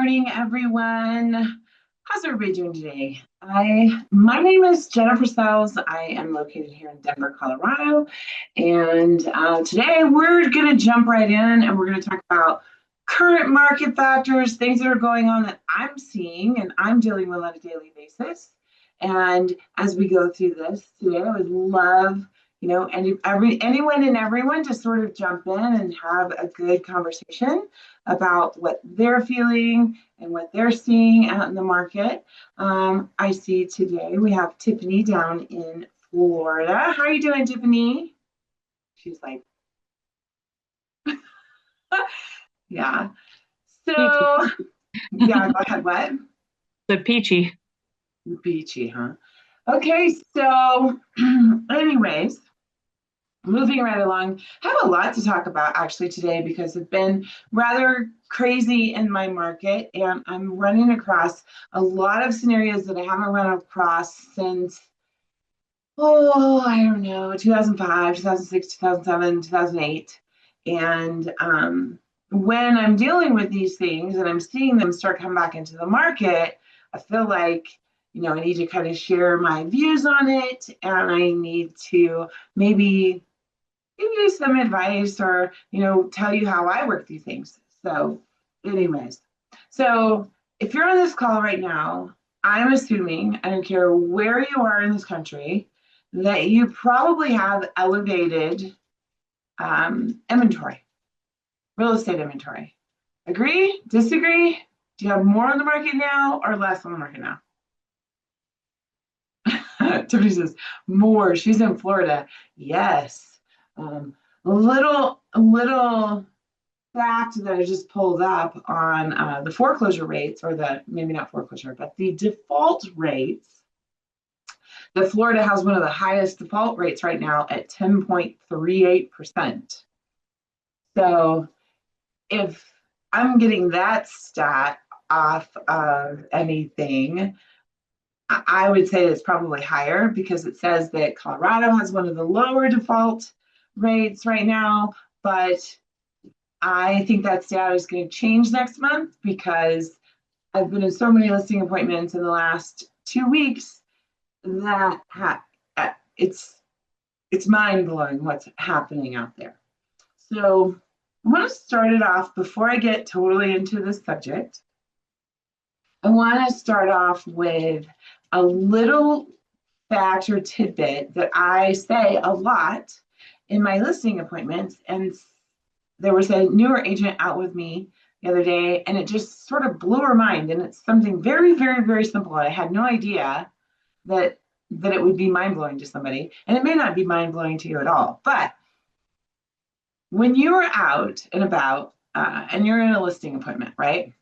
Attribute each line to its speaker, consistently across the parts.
Speaker 1: morning, everyone. How's everybody doing today? My name is Jennifer Sells. I am located here in Denver, Colorado, and today we're going to jump right in and we're going to talk about current market factors, things that are going on that I'm seeing and I'm dealing with on a daily basis. And as we go through this today, I would love anyone and everyone to sort of jump in and have a good conversation about what they're feeling and what they're seeing out in the market. I see today we have Tiffany down in Florida. How are you doing, Tiffany? She's like, yeah. So, yeah, go ahead. What?
Speaker 2: The peachy.
Speaker 1: Beachy, huh? Okay, so anyways, moving right along, I have a lot to talk about actually today because it's been rather crazy in my market, and I'm running across a lot of scenarios that I haven't run across since, I don't know, 2005, 2006, 2007, 2008. And when I'm dealing with these things and I'm seeing them start coming back into the market, I feel like, I need to kind of share my views on it, and I need to maybe give you some advice or tell you how I work these things. So anyways, so if you're on this call right now, I'm assuming, I don't care where you are in this country, that you probably have elevated inventory, real estate inventory. Agree? Disagree? Do you have more on the market now or less on the market now? Tiffany says more. She's in Florida. Yes. Little fact that I just pulled up on the foreclosure rates, or maybe not foreclosure, but the default rates. That Florida has one of the highest default rates right now at 10.38%. So if I'm getting that stat off of anything, I would say it's probably higher because it says that Colorado has one of the lower default rates right now, but I think that stat is going to change next month because I've been in so many listing appointments in the last 2 weeks that it's mind-blowing what's happening out there. So I want to start it off before I get totally into this subject. I want to start off with a little fact or tidbit that I say a lot in my listing appointments. And there was a newer agent out with me the other day, and it just sort of blew her mind. And it's something very, very, very simple. I had no idea that it would be mind-blowing to somebody. And it may not be mind-blowing to you at all. But when you are out and about and you're in a listing appointment, right?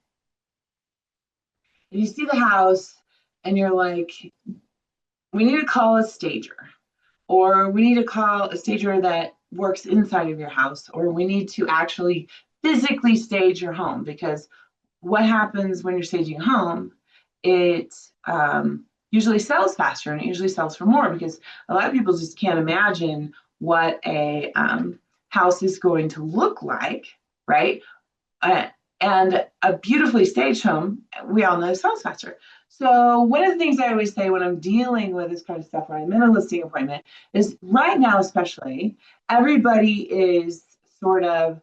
Speaker 1: And you see the house and you're like, we need to call a stager, or we need to call a stager that works inside of your house, or we need to actually physically stage your home, because what happens when you're staging a home, it usually sells faster, and it usually sells for more because a lot of people just can't imagine what a house is going to look like, right? And a beautifully staged home, we all know, sells faster. So one of the things I always say when I'm dealing with this kind of stuff, when I'm in a listing appointment, is right now especially, everybody is sort of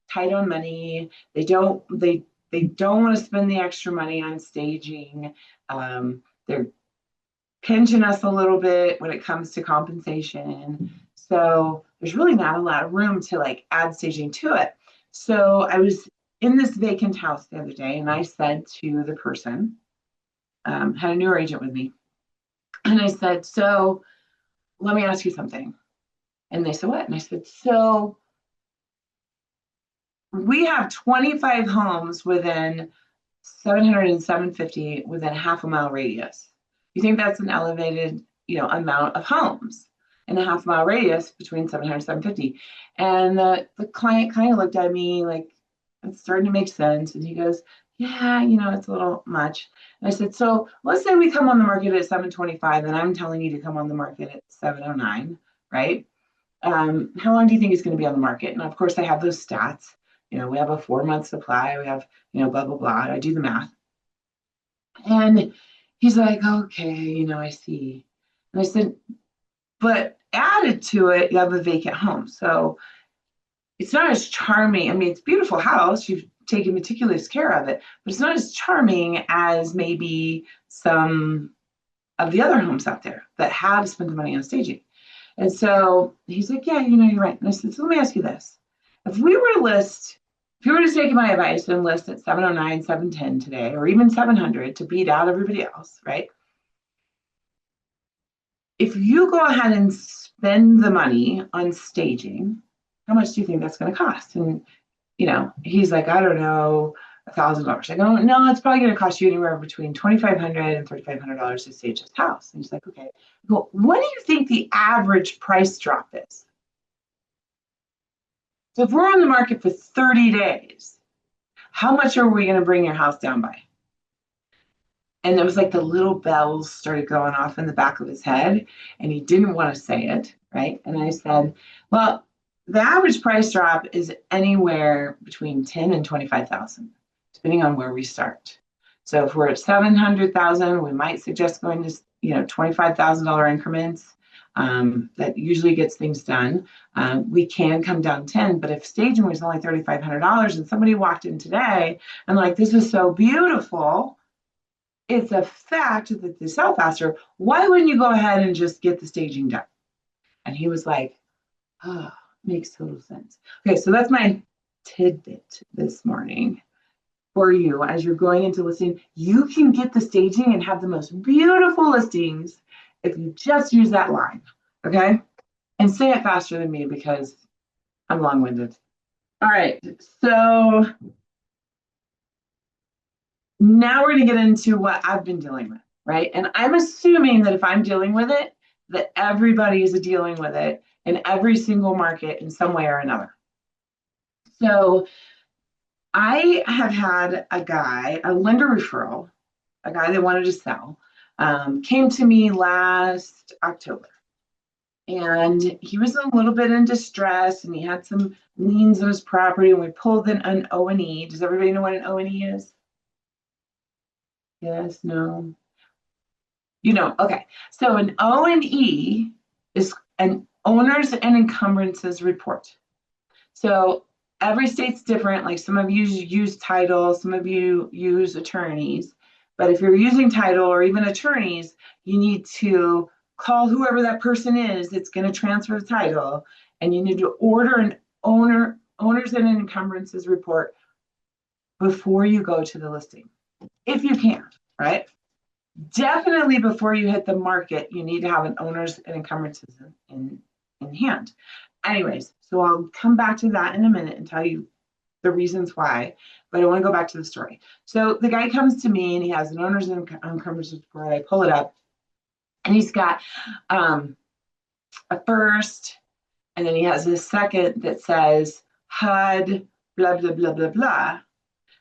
Speaker 1: tight on money. They don't want to spend the extra money on staging. They're pinching us a little bit when it comes to compensation. So there's really not a lot of room to add staging to it. So I was in this vacant house the other day, and I said to the person, had a newer agent with me, and I said, so let me ask you something. And they said, what? And I said, so we have 25 homes within 700 and 750 within half a mile radius. You think that's an elevated, amount of homes in a half mile radius between 700 and 750? And the client kind of looked at me like, it's starting to make sense. And he goes, yeah, it's a little much. And I said, so let's say we come on the market at 725 and I'm telling you to come on the market at 709, right? How long do you think it's going to be on the market? And of course I have those stats. we have a 4-month supply. We have, blah, blah, blah. I do the math. And he's like, okay, I see. And I said, but added to it, you have a vacant home. So it's not as charming. I mean, it's a beautiful house. You've taken meticulous care of it, but it's not as charming as maybe some of the other homes out there that have spent the money on staging. And so he's like, yeah, you're right. And I said, so let me ask you this. If you were to take my advice and list at 709, 710 today, or even 700 to beat out everybody else, right? If you go ahead and spend the money on staging, how much do you think that's going to cost? And, he's like, I don't know, $1,000. I go, no, it's probably going to cost you anywhere between $2,500 and $3,500 to stage this house. And he's like, okay. I go, what do you think the average price drop is? So if we're on the market for 30 days, how much are we going to bring your house down by? And it was like the little bells started going off in the back of his head, and he didn't want to say it, right? And I said, well, the average price drop is anywhere between 10 and 25,000, depending on where we start. So if we're at 700,000, we might suggest going to, $25,000 increments. That usually gets things done. We can come down 10, but if staging was only $3,500 and somebody walked in today and like, this is so beautiful, it's a fact that they sell faster. Why wouldn't you go ahead and just get the staging done? And he was like, oh, makes total sense. Okay, so that's my tidbit this morning for you. As you're going into listing, you can get the staging and have the most beautiful listings if you just use that line, okay? And say it faster than me because I'm long-winded. All right, so now we're going to get into what I've been dealing with, right? And I'm assuming that if I'm dealing with it, that everybody is dealing with it in every single market in some way or another. So I have had a lender referral, a guy that wanted to sell, came to me last October. And he was a little bit in distress, and he had some liens on his property, and we pulled in an O&E. Does everybody know what an O&E is? Yes, no. Okay. So an O&E is an owners and encumbrances report. So every state's different. Like some of you use title, some of you use attorneys. But if you're using title or even attorneys, you need to call whoever that person is that's going to transfer the title, and you need to order an owners and encumbrances report before you go to the listing, if you can, right? Definitely before you hit the market, you need to have an owners and encumbrances in hand. Anyways, so I'll come back to that in a minute and tell you the reasons why, but I want to go back to the story. So the guy comes to me and he has an owners and encumbrances report. I pull it up, and he's got a first, and then he has a second that says HUD, blah, blah, blah, blah, blah.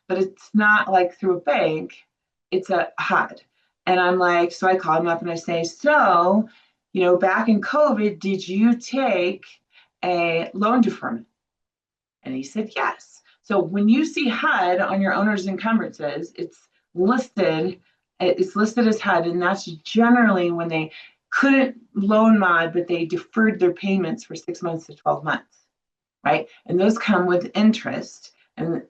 Speaker 1: But it's not like through a bank, it's a HUD. And I'm like, so I call him up and I say, so, back in COVID, did you take a loan deferment? And he said, yes. So when you see HUD on your owner's encumbrances, it's listed as HUD, and that's generally when they couldn't loan mod, but they deferred their payments for 6 months to 12 months, right? And those come with interest, and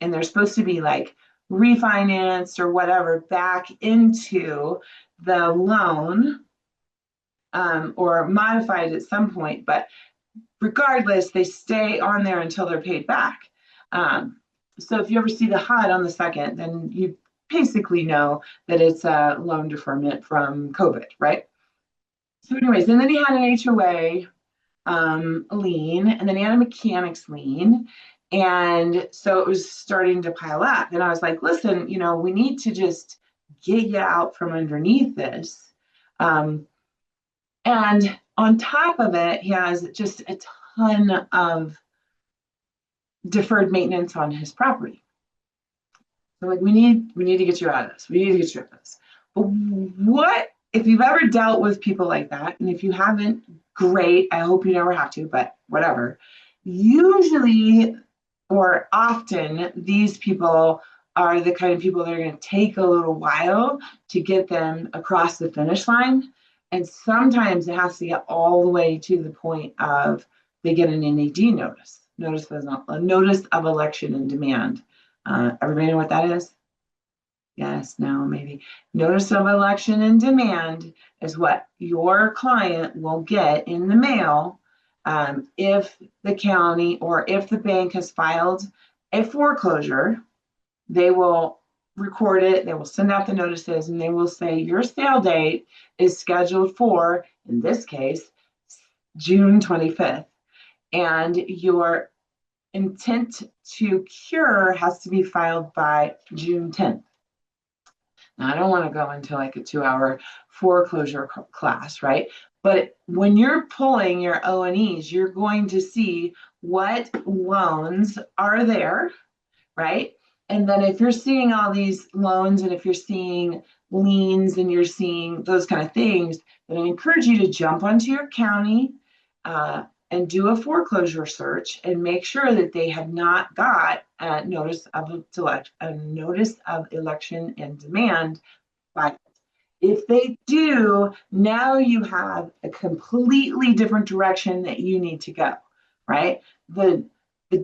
Speaker 1: they're supposed to be like refinanced or whatever back into the loan, or modified at some point, but regardless, they stay on there until they're paid back. So if you ever see the HUD on the second, then you basically know that it's a loan deferment from COVID, right? So anyways, and then he had an HOA lien, and then he had a mechanics lien. And so it was starting to pile up. And I was like, listen, we need to just get you out from underneath this. And on top of it, he has just a ton of deferred maintenance on his property. So like, we need to get you out of this. We need to get you out of this. But what, if you've ever dealt with people like that, and if you haven't, great, I hope you never have to, but whatever. Usually or often these people are the kind of people that are going to take a little while to get them across the finish line. And sometimes it has to get all the way to the point of they get an NED notice, a notice of election and demand. Everybody know what that is? Yes, no, maybe. Notice of election and demand is what your client will get in the mail if the county or if the bank has filed a foreclosure. They will record it, they will send out the notices, and they will say your sale date is scheduled for, in this case, June 25th. And your intent to cure has to be filed by June 10th. Now, I don't want to go into like a 2-hour foreclosure class, right? But when you're pulling your O&Es, you're going to see what loans are there, right? And then if you're seeing all these loans and if you're seeing liens and you're seeing those kind of things, then I encourage you to jump onto your county and do a foreclosure search and make sure that they have not got a notice of election and demand. But if they do, now you have a completely different direction that you need to go, right? The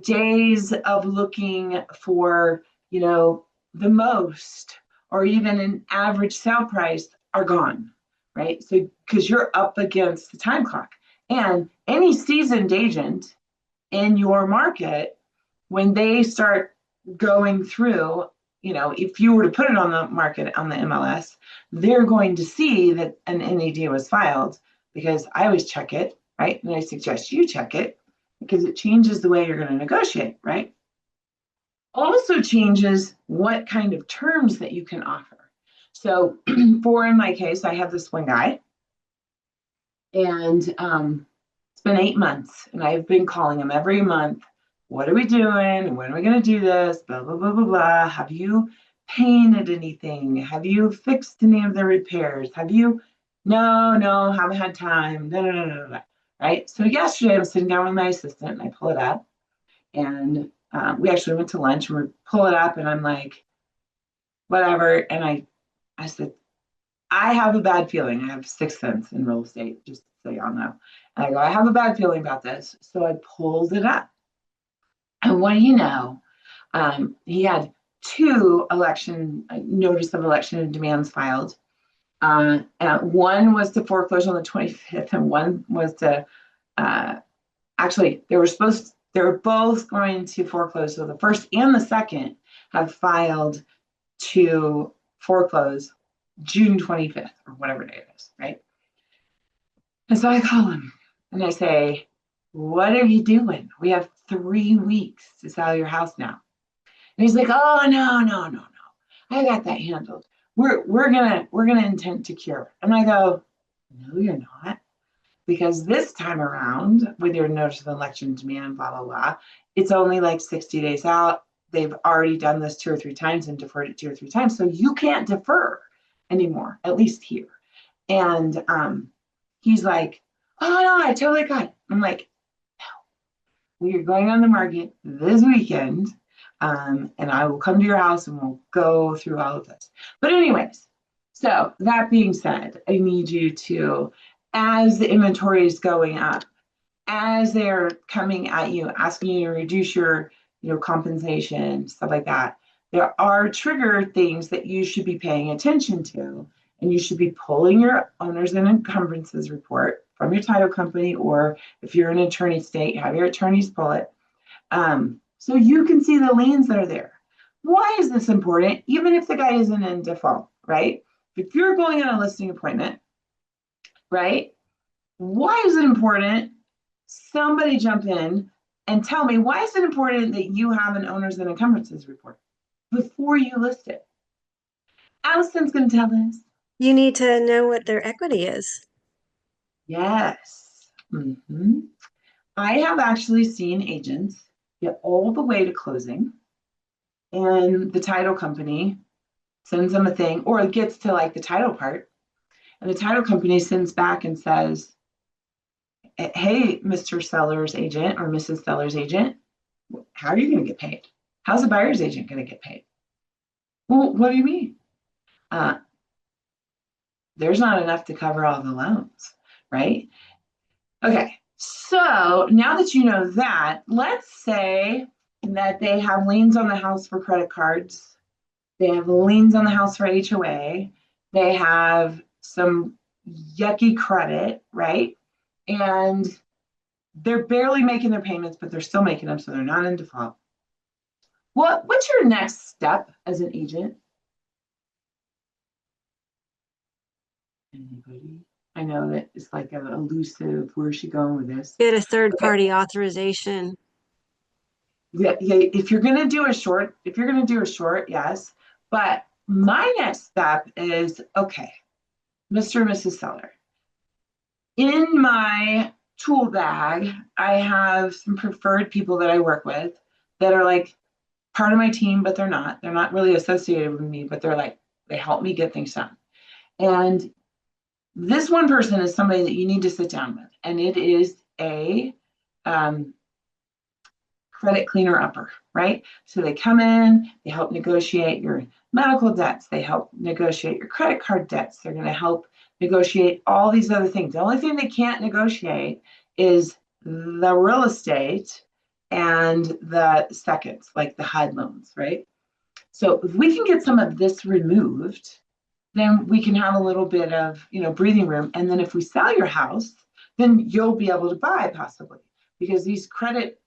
Speaker 1: days of looking for, the most or even an average sale price are gone, right? So because you're up against the time clock. And any seasoned agent in your market, when they start going through, if you were to put it on the market on the MLS, they're going to see that an NED was filed, because I always check it, right? And I suggest you check it because it changes the way you're going to negotiate, right? Also changes what kind of terms that you can offer. So in my case, I have this one guy, and it's been 8 months, and I've been calling him every month. What are we doing? When are we going to do this? Blah, blah, blah, blah, blah. Have you painted anything? Have you fixed any of the repairs? No, haven't had time. No, no, no, no, no. Right? So yesterday I was sitting down with my assistant and I pull it up, and we actually went to lunch, and we pull it up, and I'm like, whatever. And I said, I have a bad feeling. I have sixth sense in real estate, just so y'all know. And I go, I have a bad feeling about this. So I pulled it up. And what do you know? He had 2 notice of election and demands filed. And one was to foreclose on the 25th, and one was to actually they were both going to foreclose. So the first and the second have filed to foreclose June 25th or whatever day it is, right? And so I call him and I say, what are you doing? We have 3 weeks to sell your house now. And he's like, oh, no. I got that handled. We're gonna intend to cure. And I go, no, you're not. Because this time around, with your notice of election demand, blah, blah, blah, it's only like 60 days out. They've already done this 2 or 3 times and deferred it 2 or 3 times. So you can't defer anymore, at least here. And he's like, oh, no, I totally got it. I'm like, no, we are going on the market this weekend. And I will come to your house and we'll go through all of this. But anyways, so that being said, I need you to, as the inventory is going up, as they're coming at you, asking you to reduce your compensation, stuff like that, there are trigger things that you should be paying attention to. And you should be pulling your owners and encumbrances report from your title company, or if you're an attorney state, have your attorneys pull it. So you can see the liens that are there. Why is this important? Even if the guy isn't in default, right? If you're going on a listing appointment, right? Why is it important? Somebody jump in and tell me, why is it important that you have an owners and encumbrances report before you list it? Allison's going to tell us.
Speaker 2: You need to know what their equity is.
Speaker 1: Yes. Mm-hmm. I have actually seen agents get all the way to closing, and the title company sends them a thing, or it gets to like the title part, and the title company sends back and says, hey, Mr. Seller's agent or Mrs. Seller's agent, how are you going to get paid? How's a buyer's agent going to get paid? Well, what do you mean? Uh, there's not enough to cover all the loans, right? Okay, so now that you know that, let's say that they have liens on the house for credit cards, they have liens on the house for HOA, they have some yucky credit, right? And they're barely making their payments, but they're still making them, so they're not in default. What's your next step as an agent? Anybody? I know that it's like a elusive, where's she going with this?
Speaker 2: Get a third
Speaker 1: Okay.
Speaker 2: party authorization.
Speaker 1: Yeah, if you're gonna do a short, yes. But my next step is, okay, Mr. and Mrs. Seller. In my tool bag, I have some preferred people that I work with that are like part of my team, but they're not. They're not really associated with me, but they're like, they help me get things done. And this one person is somebody that you need to sit down with, and it is a credit cleaner upper, right? So they come in, they help negotiate your medical debts, they help negotiate your credit card debts, they're going to help negotiate all these other things. The only thing they can't negotiate is the real estate and the seconds, like the HUD loans, right? So if we can get some of this removed, then we can have a little bit of, breathing room. And then if we sell your house, then you'll be able to buy possibly, because these credit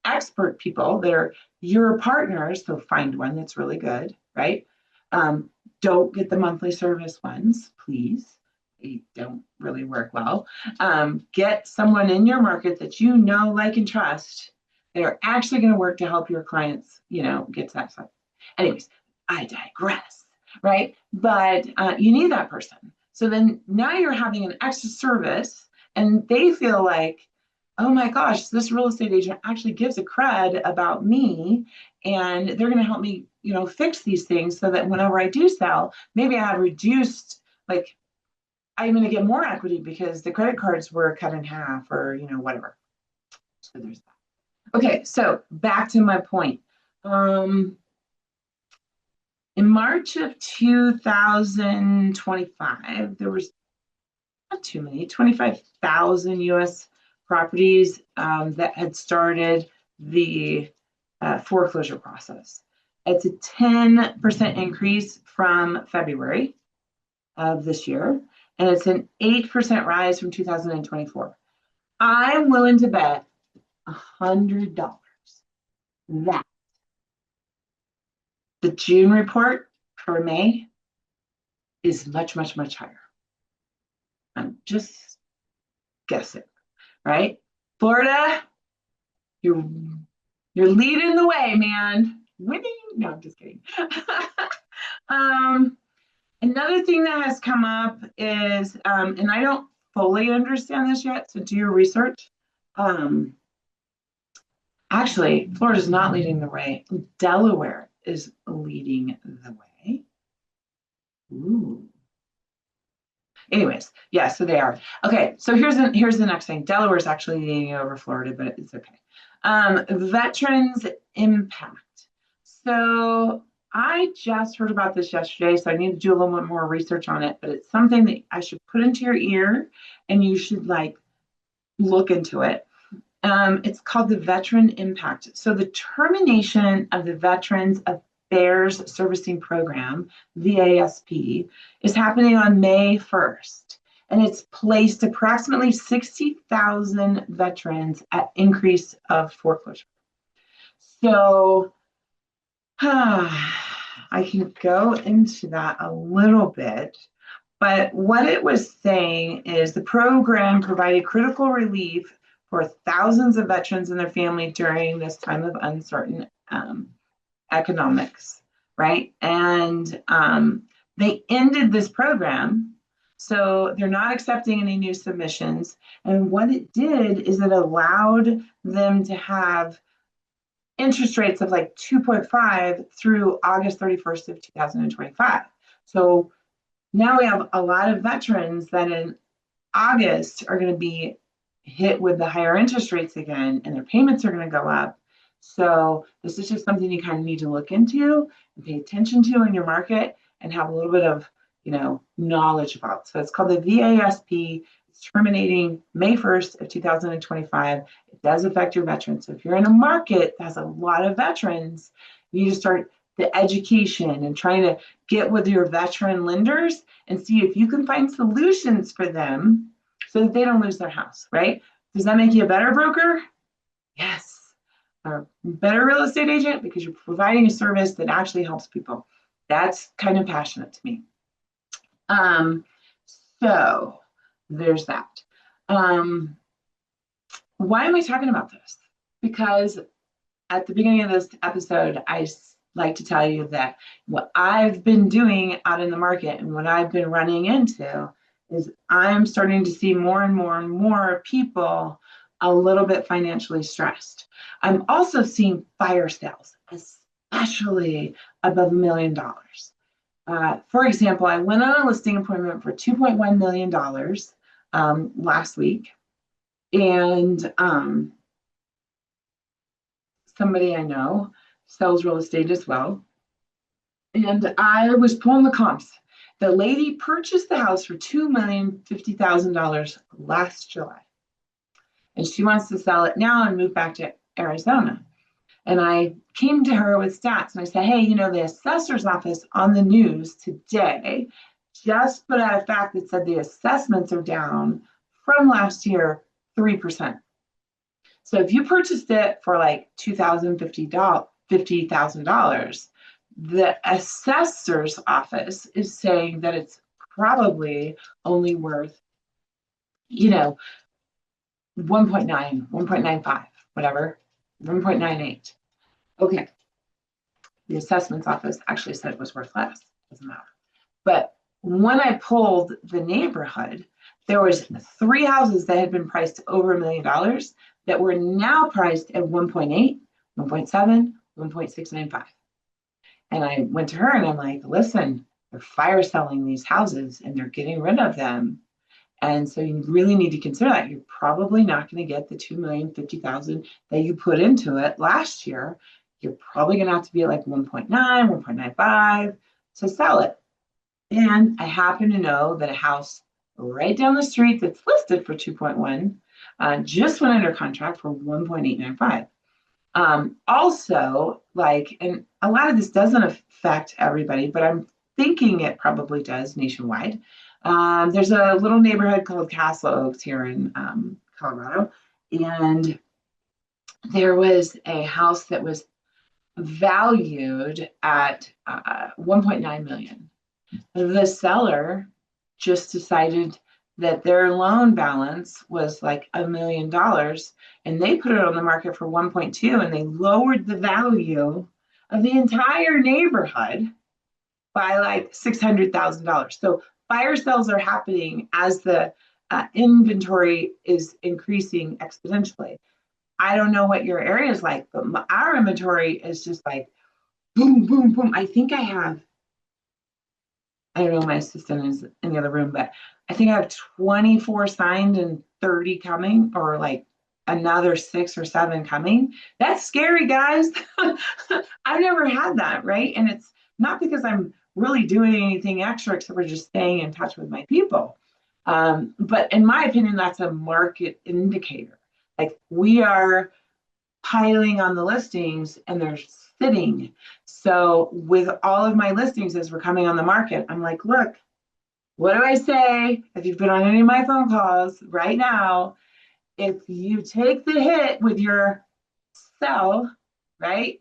Speaker 1: expert people that are your partners, so find one that's really good, right? Don't get the monthly service ones, please. They don't really work well. Get someone in your market that you know, like, and trust. They're actually going to work to help your clients, get satisfied. Anyways, I digress, right? But you need that person. So then now you're having an extra service, and they feel like, oh my gosh, this real estate agent actually gives a cred about me, and they're going to help me, fix these things so that whenever I do sell, maybe I have reduced, like, I'm going to get more equity because the credit cards were cut in half, or, whatever. So there's that. Okay, so back to my point. In March of 2025, there was not too many, 25,000 US properties that had started the foreclosure process. It's a 10% increase from February of this year, and it's an 8% rise from 2024. I'm willing to bet $100 that the June report for May is much, much, much higher. I'm just guessing, right? Florida, you're leading the way, man. Winning? No, I'm just kidding. Another thing that has come up is, and I don't fully understand this yet, so do your research. Actually, Florida's not leading the way. Delaware is leading the way. Ooh. Anyways, yeah, so they are. Okay, so here's the next thing. Delaware is actually leading over Florida, but it's okay. Veterans impact. So I just heard about this yesterday, so I need to do a little bit more research on it, but it's something that I should put into your ear, and you should look into it. It's called the Veteran Impact. So the termination of the Veterans Affairs Servicing Program, VASP, is happening on May 1st, and it's placed approximately 60,000 veterans at increase of foreclosure. So I can go into that a little bit, but what it was saying is the program provided critical relief for thousands of veterans and their family during this time of uncertain economics, right? And they ended this program, so they're not accepting any new submissions. And what it did is it allowed them to have interest rates of 2.5 through August 31st of 2025. So now we have a lot of veterans that in August are going to be hit with the higher interest rates again, and their payments are going to go up. So this is just something you kind of need to look into and pay attention to in your market and have a little bit of, knowledge about. So it's called the VASP. It's terminating May 1st of 2025. It does affect your veterans. So if you're in a market that has a lot of veterans, you need to start the education and trying to get with your veteran lenders and see if you can find solutions for them so that they don't lose their house, right? Does that make you a better broker? Yes. A better real estate agent because you're providing a service that actually helps people. That's kind of passionate to me. Um, so there's that. Why am I talking about this? Because at the beginning of this episode, I like to tell you that what I've been doing out in the market and what I've been running into is I'm starting to see more and more and more people a little bit financially stressed. I'm also seeing fire sales, especially above $1 million. For example, I went on a listing appointment for $2.1 million last week, and somebody I know sells real estate as well. And I was pulling the comps. The lady purchased the house for $2,050,000 last July. And she wants to sell it now and move back to Arizona. And I came to her with stats and I said, hey, the assessor's office on the news today just put out a fact that said the assessments are down from last year 3%. So if you purchased it for like $2,050,000, the assessor's office is saying that it's probably only worth, 1.9, 1.95, whatever, 1.98. Okay. The assessment's office actually said it was worth less. Doesn't matter. But when I pulled the neighborhood, there was 3 houses that had been priced over $1 million that were now priced at 1.8, 1.7, 1.695. And I went to her and I'm like, listen, they're fire selling these houses and they're getting rid of them. And so you really need to consider that. You're probably not going to get the $2,050,000 that you put into it last year. You're probably going to have to be at like 1.9, 1.95 to sell it. And I happen to know that a house right down the street that's listed for 2.1 just went under contract for 1.895. Also, and a lot of this doesn't affect everybody, but I'm thinking it probably does nationwide. There's a little neighborhood called Castle Oaks here in Colorado, and there was a house that was valued at 1.9 million. The seller just decided that their loan balance was like $1 million, and they put it on the market for 1.2, and they lowered the value of the entire neighborhood by like $600,000. So fire sales are happening as the inventory is increasing exponentially. I don't know what your area is like, but our inventory is just like boom, boom, boom. I think I don't know, my assistant is in the other room, but I think I have 24 signed and 30 coming, or like another 6 or 7 coming. That's scary, guys. I've never had that, right? And it's not because I'm really doing anything extra except for just staying in touch with my people. But in my opinion, that's a market indicator. Like we are piling on the listings and they're sitting. So with all of my listings as we're coming on the market, I'm like, look, what do I say? If you've been on any of my phone calls right now, if you take the hit with your sell, right,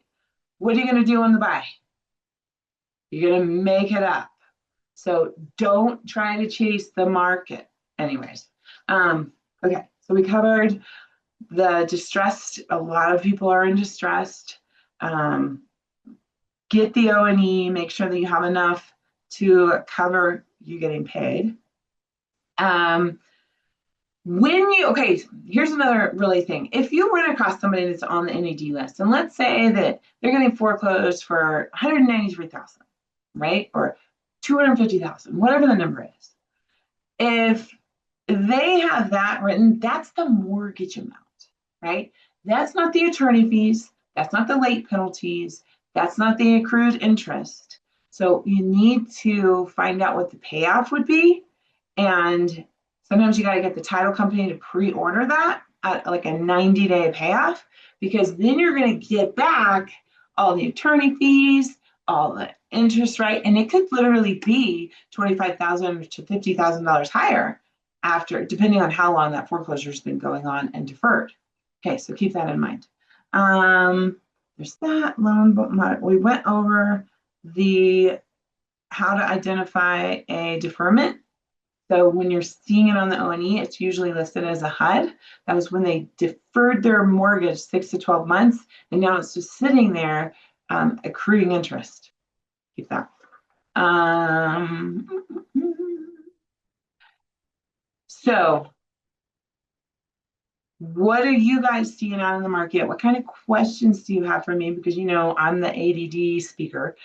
Speaker 1: what are you going to do on the buy? You're going to make it up. So don't try to chase the market. Anyways, okay, so we covered the distressed. A lot of people are in distressed. Get the O&E, make sure that you have enough to cover you getting paid. Okay, here's another really thing. If you run across somebody that's on the NAD list, and let's say that they're getting foreclosed for 193,000, right? Or 250,000, whatever the number is. If they have that written, that's the mortgage amount, right? That's not the attorney fees. That's not the late penalties. That's not the accrued interest. So you need to find out what the payoff would be. And sometimes you got to get the title company to pre-order that at like a 90-day payoff, because then you're going to get back all the attorney fees, all the interest rate, and it could literally be $25,000 to $50,000 higher after, depending on how long that foreclosure has been going on and deferred. Okay, so keep that in mind. There's that loan, but we went over the how to identify a deferment. So when you're seeing it on the O&E, it's usually listed as a HUD. That was when they deferred their mortgage 6 to 12 months, and now it's just sitting there accruing interest. Keep that. So what are you guys seeing out in the market? What kind of questions do you have for me? Because I'm the ADD speaker,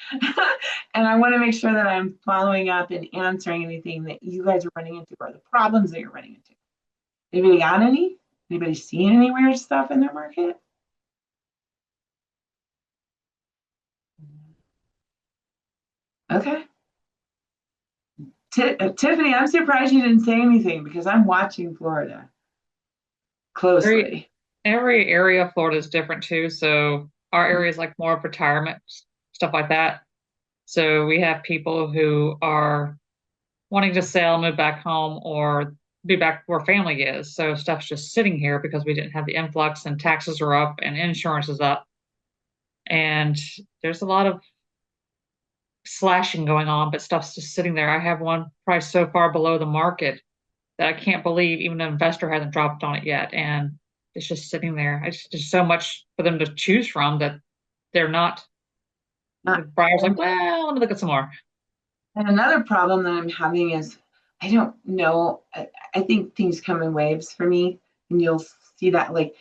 Speaker 1: and I want to make sure that I'm following up and answering anything that you guys are running into or the problems that you're running into. Anybody got any? Anybody seeing any weird stuff in their market? Okay. Tiffany, I'm surprised you didn't say anything because I'm watching Florida
Speaker 3: Every
Speaker 1: closely.
Speaker 3: every area of Florida is different too. So our area is like more of retirement stuff like that. So we have people who are wanting to sell, move back home, or be back where family is. So stuff's just sitting here because we didn't have the influx and taxes are up and insurance is up. And there's a lot of slashing going on, but stuff's just sitting there. I have one price so far below the market that I can't believe even an investor hasn't dropped on it yet. And it's just sitting there. There's so much for them to choose from that they're not,
Speaker 1: Uh,
Speaker 3: the buyer's like,
Speaker 1: and,
Speaker 3: well, let me look at some more.
Speaker 1: and another problem that I'm having is I don't know. I think things come in waves for me, and you'll see that like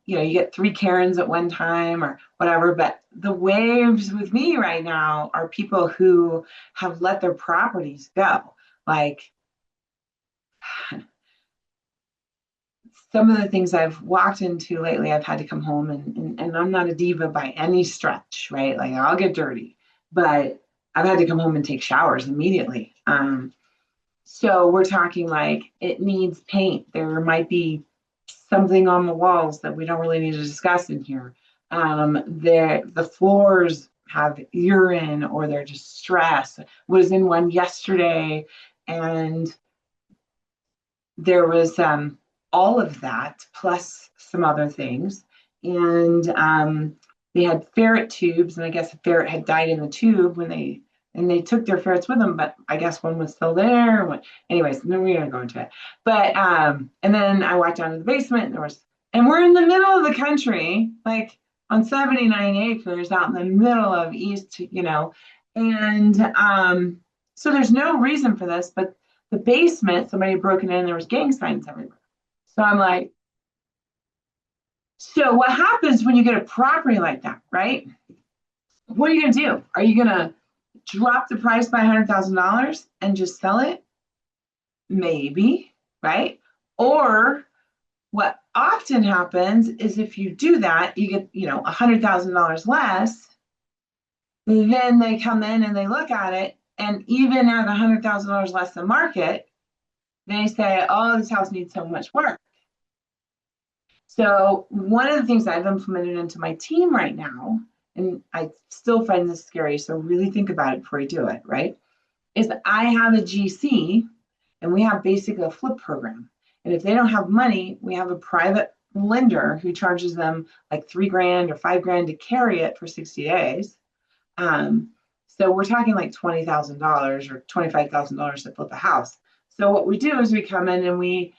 Speaker 1: you get three Karens at one time or whatever. But the waves with me right now are people who have let their properties go. Like some of the things I've walked into lately, I've had to come home and I'm not a diva by any stretch, right? Like I'll get dirty, but I've had to come home and take showers immediately. So we're talking like it needs paint. There might be something on the walls that we don't really need to discuss in here. The floors have urine or they're just stress. Was in one yesterday, and there was all of that plus some other things. And they had ferret tubes, and I guess a ferret had died in the tube and they took their ferrets with them, but I guess one was still there. Anyways, then we're gonna go into it. But and then I walked down to the basement, and and we're in the middle of the country, like on 79 acres out in the middle of East, and so there's no reason for this, but the basement, somebody had broken in, there was gang signs everywhere. So I'm like, so what happens when you get a property like that, right? What are you gonna do? Are you gonna drop the price by $100,000 and just sell it? Maybe, right? Or what often happens is if you do that, you get, $100,000 less. Then they come in and they look at it, and even at $100,000 less than market, they say, oh, this house needs so much work. So one of the things I've implemented into my team right now, and I still find this scary, so really think about it before you do it, right? Is I have a GC, and we have basically a flip program. And if they don't have money, we have a private lender who charges them like $3,000 or $5,000 to carry it for 60 days. So we're talking like $20,000 or $25,000 to flip a house. So what we do is we come in and we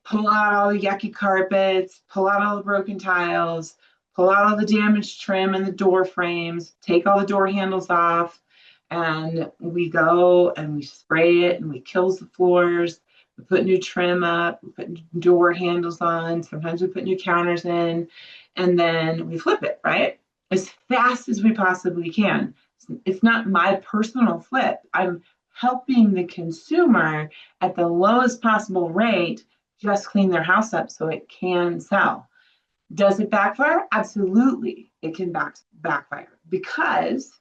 Speaker 1: pull out all the yucky carpets, pull out all the broken tiles, pull out all the damaged trim and the door frames, take all the door handles off, and we go and we spray it and we kills the floors. We put new trim up, we put door handles on, sometimes we put new counters in, and then we flip it, right? As fast as we possibly can. It's not my personal flip. I'm helping the consumer at the lowest possible rate just clean their house up so it can sell. Does it backfire? Absolutely, it can backfire because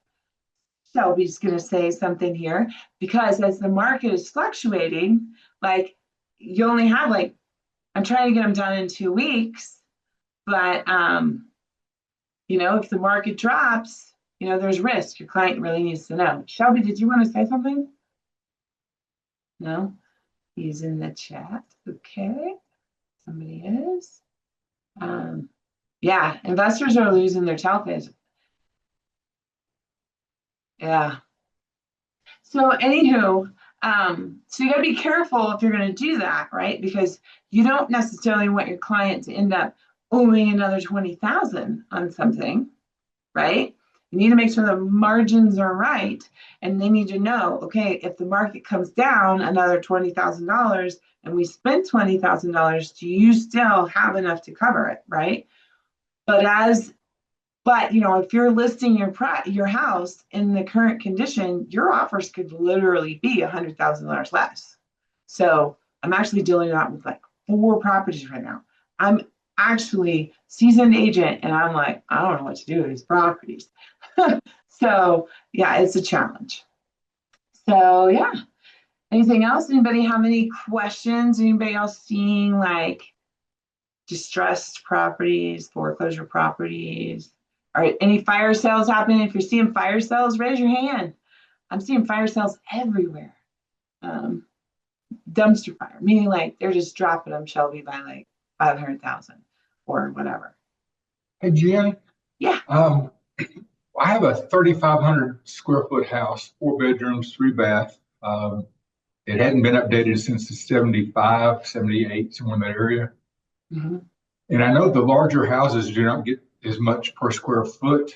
Speaker 1: Shelby's going to say something here. Because as the market is fluctuating, like you only have like, I'm trying to get them done in 2 weeks, but if the market drops, there's risk. Your client really needs to know. Shelby, did you want to say something? No, he's in the chat. Okay, somebody is. Yeah, investors are losing their tailpins. Yeah. So anywho, so you got to be careful if you're going to do that, right? Because you don't necessarily want your client to end up owing another 20,000 on something, right? You need to make sure the margins are right, and they need to know, okay, if the market comes down another $20,000 and we spend $20,000, do you still have enough to cover it, right? But if you're listing your house in the current condition, your offers could literally be $100,000 less. So I'm actually dealing with like 4 properties right now. I'm actually seasoned agent, and I'm like, I don't know what to do with these properties. So yeah, it's a challenge. So yeah. Anything else? Anybody have any questions? Anybody else seeing like distressed properties, foreclosure properties? All right, any fire sales happening? If you're seeing fire sales, raise your hand. I'm seeing fire sales everywhere. Dumpster fire, meaning like they're just dropping them, Shelby, by like 500,000 or whatever.
Speaker 4: Hey, Jen.
Speaker 1: Yeah.
Speaker 4: I have a 3,500 square foot house, 4 bedrooms, 3 bath. It hadn't been updated since the 75, 78, somewhere in that area.
Speaker 1: Mm-hmm.
Speaker 4: And I know the larger houses do not get as much per square foot.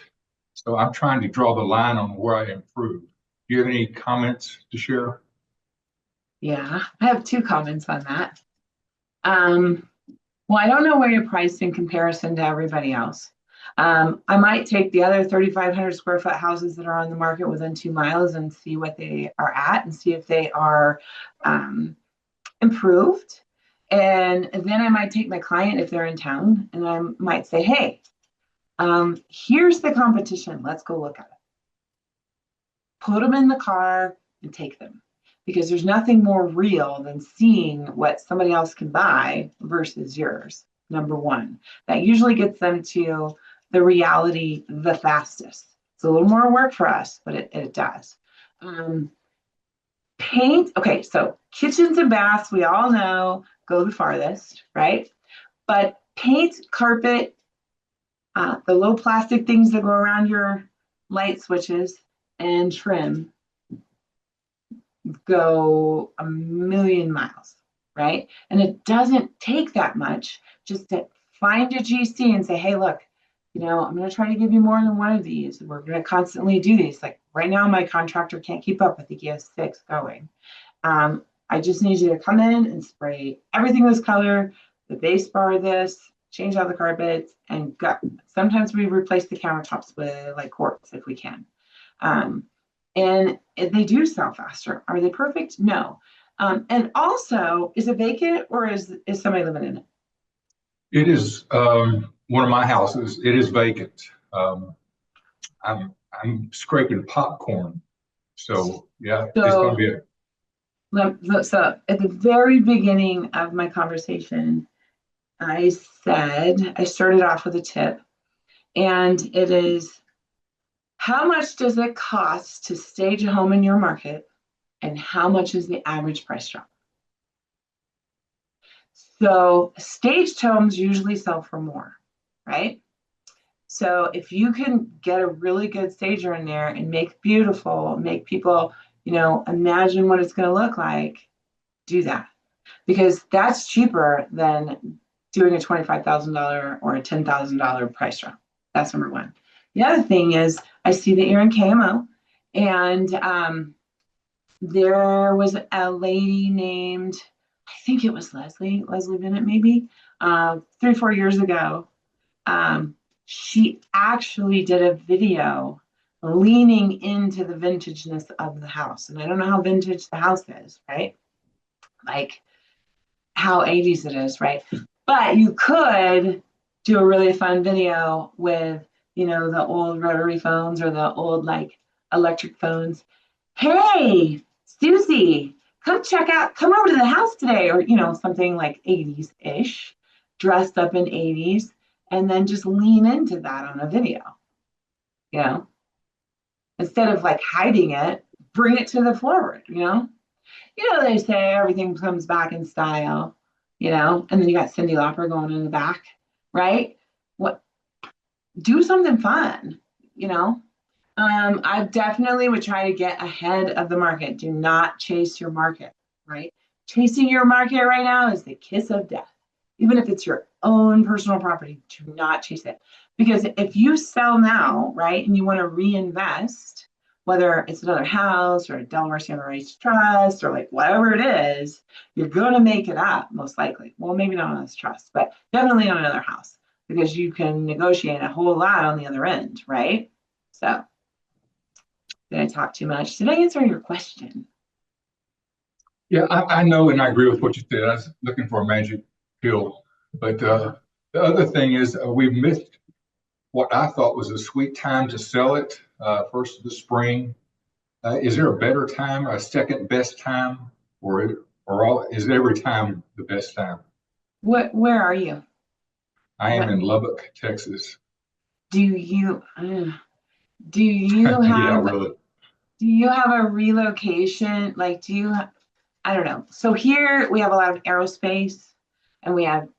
Speaker 4: So I'm trying to draw the line on where I improve. Do you have any comments to share?
Speaker 1: Yeah, I have 2 comments on that. Well, I don't know where you're priced in comparison to everybody else. I might take the other 3,500 square foot houses that are on the market within 2 miles and see what they are at and see if they are improved. And then I might take my client if they're in town, and I might say, hey, here's the competition. Let's go look at it. Put them in the car and take them, because there's nothing more real than seeing what somebody else can buy versus yours. Number one, that usually gets them to the reality the fastest. It's a little more work for us, but it does. Paint. Okay, so kitchens and baths, we all know, go the farthest, right? But paint, carpet, the low plastic things that go around your light switches, and trim go a million miles, right? And it doesn't take that much just to find a GC and say, hey, look, I'm going to try to give you more than one of these. We're going to constantly do these. Like right now, my contractor can't keep up. I think he has 6 going. I just need you to come in and spray everything this color, the base bar this, change out the carpets, and go. Sometimes we replace the countertops with like quartz if we can. And they do sell faster. Are they perfect? No. And also, is it vacant or is somebody living in it?
Speaker 4: It is one of my houses. It is vacant. I'm scraping popcorn. So yeah, it's going to be
Speaker 1: So at the very beginning of my conversation, I started off with a tip, and it is, how much does it cost to stage a home in your market, and how much is the average price drop? So staged homes usually sell for more, right? So if you can get a really good stager in there and make beautiful, make people, imagine what it's going to look like, do that. Because that's cheaper than doing a $25,000 or a $10,000 price drop. That's number one. The other thing is, I see that you're in KMO, and there was a lady named, I think it was Leslie Bennett, maybe 3-4 years ago. She actually did a video leaning into the vintageness of the house. And I don't know how vintage the house is, right? Like how 80s it is, right? But you could do a really fun video with, the old rotary phones or the old like electric phones. Hey, Susie, come over to the house today, or, something like 80s-ish, dressed up in 80s, and then just lean into that on a video, you know, instead of like hiding it, bring it to the forward, they say everything comes back in style, and then you got Cyndi Lauper going in the back, right? What, do something fun, I definitely would try to get ahead of the market. Do not chase your market, right? Chasing your market right now is the kiss of death. Even if it's your own personal property, do not chase it. Because if you sell now, right, and you want to reinvest, whether it's another house or a Delaware Standard Rights Trust or like whatever it is, you're going to make it up most likely. Well, maybe not on this trust, but definitely on another house, because you can negotiate a whole lot on the other end, right? So, did I talk too much? Did I answer your question?
Speaker 4: Yeah, I know, and I agree with what you said. I was looking for a magic pill. But the other thing is we've missed what I thought was a sweet time to sell it, first of the spring. Is there a better time, a second best time, is every time the best time?
Speaker 1: Where are you?
Speaker 4: I am in Lubbock, Texas.
Speaker 1: Do you do you
Speaker 4: Yeah,
Speaker 1: have
Speaker 4: really.
Speaker 1: do you have a relocation? Like, I don't know. So here we have a lot of aerospace, and we have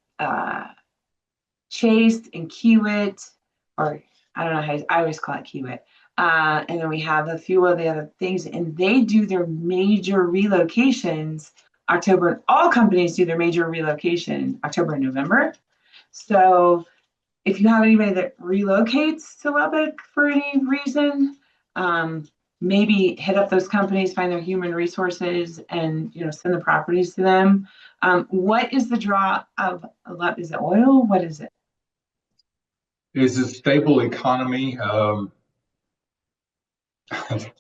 Speaker 1: Chase and Kiewit, or I don't know how I always call it Kiewit. And then we have a few of the other things, and they do their major relocations October. And all companies do their major relocation October and November. So if you have anybody that relocates to Lubbock for any reason, maybe hit up those companies, find their human resources, and send the properties to them. What is the draw of Lubbock? Is it oil? What is it?
Speaker 4: It's a stable economy.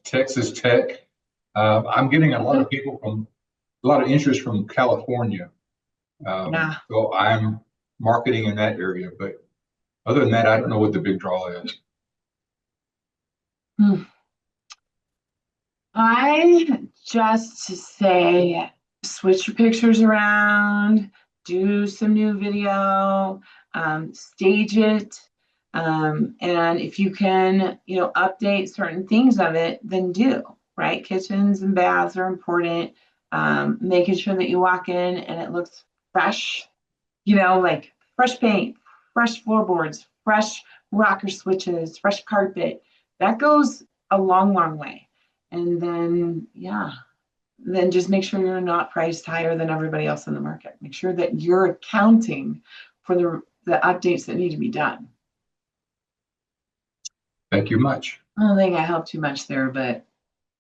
Speaker 4: Texas Tech. I'm getting a lot of interest from California.
Speaker 1: Yeah.
Speaker 4: So I'm marketing in that area. But other than that, I don't know what the big draw is.
Speaker 1: I just say switch your pictures around, do some new video, stage it. And if you can, update certain things of it, then do, right? Kitchens and baths are important. Making sure that you walk in and it looks fresh, like fresh paint, fresh floorboards, fresh rocker switches, fresh carpet. That goes a long, long way. And then, yeah, then just make sure you're not priced higher than everybody else in the market. Make sure that you're accounting for the updates that need to be done.
Speaker 4: Thank you much.
Speaker 1: I don't think I helped too much there, but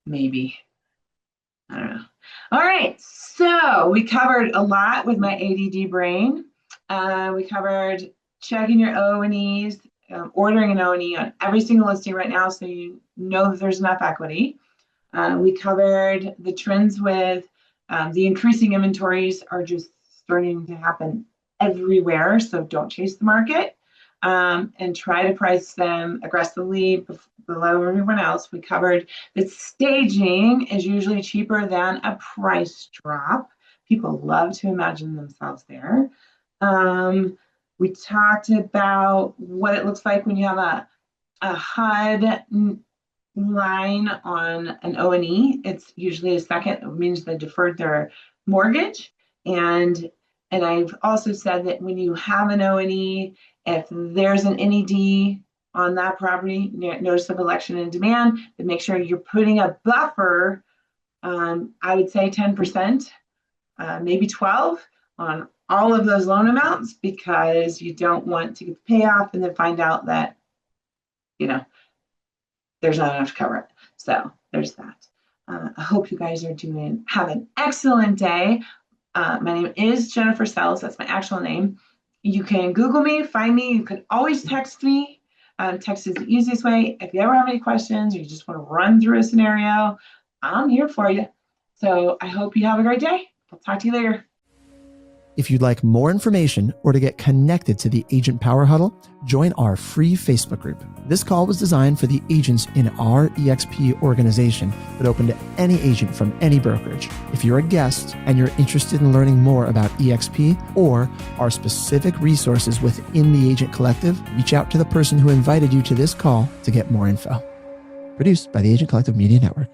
Speaker 1: maybe. I don't know. All right. So we covered a lot with my ADD brain. We covered checking your O&Es, ordering an O&E on every single listing right now so you know that there's enough equity. We covered the trends with the increasing inventories are just starting to happen everywhere. So don't chase the market and try to price them aggressively below everyone else. We covered that staging is usually cheaper than a price drop. People love to imagine themselves there. We talked about what it looks like when you have a HUD line on an O&E. It's usually a second. It means they deferred their mortgage. And I've also said that when you have an O&E, if there's an NED on that property, notice of election and demand, then make sure you're putting a buffer, I would say 10%, maybe 12 on all of those loan amounts, because you don't want to get the payoff and then find out that, there's not enough to cover it. So there's that. I hope you guys are have an excellent day. My name is Jennifer Sells. That's my actual name. You can Google me, find me. You can always text me. Text is the easiest way. If you ever have any questions or you just want to run through a scenario, I'm here for you. So I hope you have a great day. I'll talk to you later.
Speaker 5: If you'd like more information or to get connected to the Agent Power Huddle, join our free Facebook group. This call was designed for the agents in our EXP organization, but open to any agent from any brokerage. If you're a guest and you're interested in learning more about EXP or our specific resources within the Agent Collective, reach out to the person who invited you to this call to get more info. Produced by the Agent Collective Media Network.